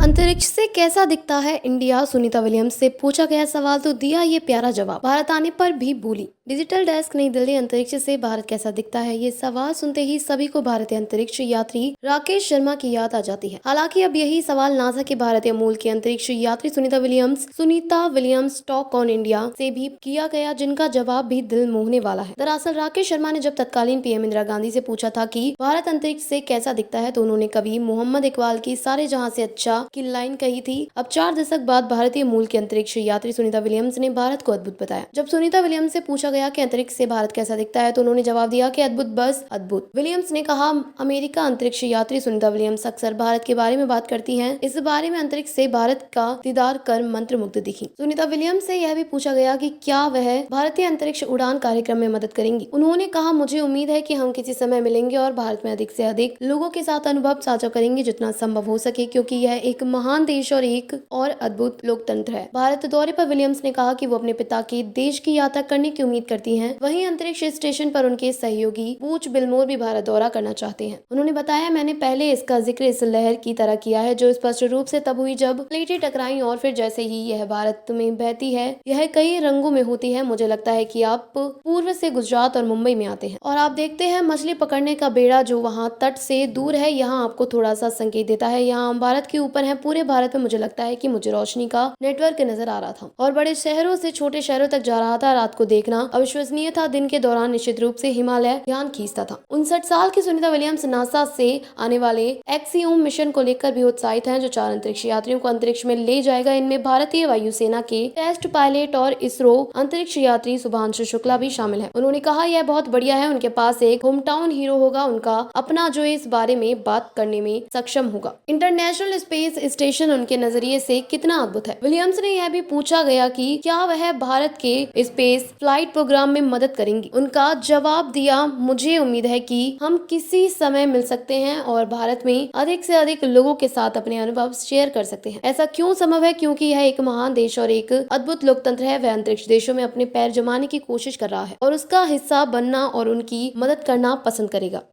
अंतरिक्ष से कैसा दिखता है इंडिया? सुनीता विलियम्स से पूछा गया सवाल तो दिया ये प्यारा जवाब। भारत आने पर भी बोली। डिजिटल डेस्क, नई दिल्ली। अंतरिक्ष से भारत कैसा दिखता है, ये सवाल सुनते ही सभी को भारतीय अंतरिक्ष यात्री राकेश शर्मा की याद आ जाती है। हालांकि अब यही सवाल नासा के भारतीय मूल की अंतरिक्ष यात्री Sunita Williams talk on India से भी किया गया, जिनका जवाब भी दिल मोहने वाला है। दरअसल राकेश शर्मा ने जब तत्कालीन पीएम इंदिरा गांधी से पूछा था कि भारत अंतरिक्ष से कैसा दिखता है, तो उन्होंने कवि मोहम्मद इकबाल की सारे जहां से अच्छा की लाइन कही थी। अब 4 दशक बाद भारतीय मूल के अंतरिक्ष यात्री सुनीता विलियम्स ने भारत को अद्भुत बताया। जब सुनीता विलियम्स से पूछा गया कि अंतरिक्ष से भारत कैसा दिखता है, तो उन्होंने जवाब दिया कि अद्भुत, बस अद्भुत। विलियम्स ने कहा, अमेरिका अंतरिक्ष यात्री सुनीता विलियम्स अक्सर भारत के बारे में बात करती हैं। इस बारे में अंतरिक्ष से भारत का दीदार कर मंत्रमुग्ध दिखी। सुनीता विलियम्स से यह भी पूछा गया कि क्या वह भारतीय अंतरिक्ष उड़ान कार्यक्रम में मदद करेंगी। उन्होंने कहा, मुझे उम्मीद है कि हम किसी समय मिलेंगे और भारत में अधिक से अधिक लोगों के साथ अनुभव साझा करेंगे जितना संभव हो सके, क्योंकि यह एक महान देश और एक और अद्भुत लोकतंत्र है। भारत दौरे पर विलियम्स ने कहा कि वो अपने पिता के देश की यात्रा करने की उम्मीद करती हैं। वहीं अंतरिक्ष स्टेशन पर उनके सहयोगी बूच विल्मोर भी भारत दौरा करना चाहते हैं। उन्होंने बताया, मैंने पहले इसका जिक्र इस लहर की तरह किया है जो स्पष्ट रूप से तब हुई जब प्लेटें टकराई और फिर जैसे ही यह भारत में बहती है, यह कई रंगों में होती है। मुझे लगता है कि आप पूर्व से गुजरात और मुंबई में आते हैं और आप देखते हैं मछली पकड़ने का बेड़ा जो वहाँ तट से दूर है, यहाँ आपको थोड़ा सा संकेत देता है। यहाँ हम भारत के ऊपर है। पूरे भारत में मुझे लगता है कि मुझे रोशनी का नेटवर्क नजर आ रहा था और बड़े शहरों से छोटे शहरों तक जा रहा था। रात को देखना अविश्वसनीय था। दिन के दौरान निश्चित रूप से हिमालय ध्यान खींचता था। 59 साल की सुनीता विलियम्स नासा से आने वाले एक्सियोम मिशन को लेकर भी उत्साहित हैं, जो 4 अंतरिक्ष यात्रियों को अंतरिक्ष में ले जाएगा। इनमें भारतीय वायुसेना के टेस्ट पायलट और इसरो अंतरिक्ष यात्री शुभांशु शुक्ला भी शामिल है। उन्होंने कहा, यह बहुत बढ़िया है। उनके पास एक होम टाउन हीरो होगा, उनका अपना, जो इस बारे में बात करने में सक्षम होगा। इंटरनेशनल स्पेस स्टेशन उनके नजरिए से कितना अद्भुत है। विलियम्स ने यह भी पूछा गया कि क्या वह भारत के स्पेस फ्लाइट प्रोग्राम में मदद करेंगी। उनका जवाब दिया, मुझे उम्मीद है कि हम किसी समय मिल सकते हैं और भारत में अधिक से अधिक लोगों के साथ अपने अनुभव शेयर कर सकते हैं। ऐसा क्यों संभव है? क्योंकि यह एक महान देश और एक अद्भुत लोकतंत्र है। वह अंतरिक्ष देशों में अपने पैर जमाने की कोशिश कर रहा है और उसका हिस्सा बनना और उनकी मदद करना पसंद करेगा।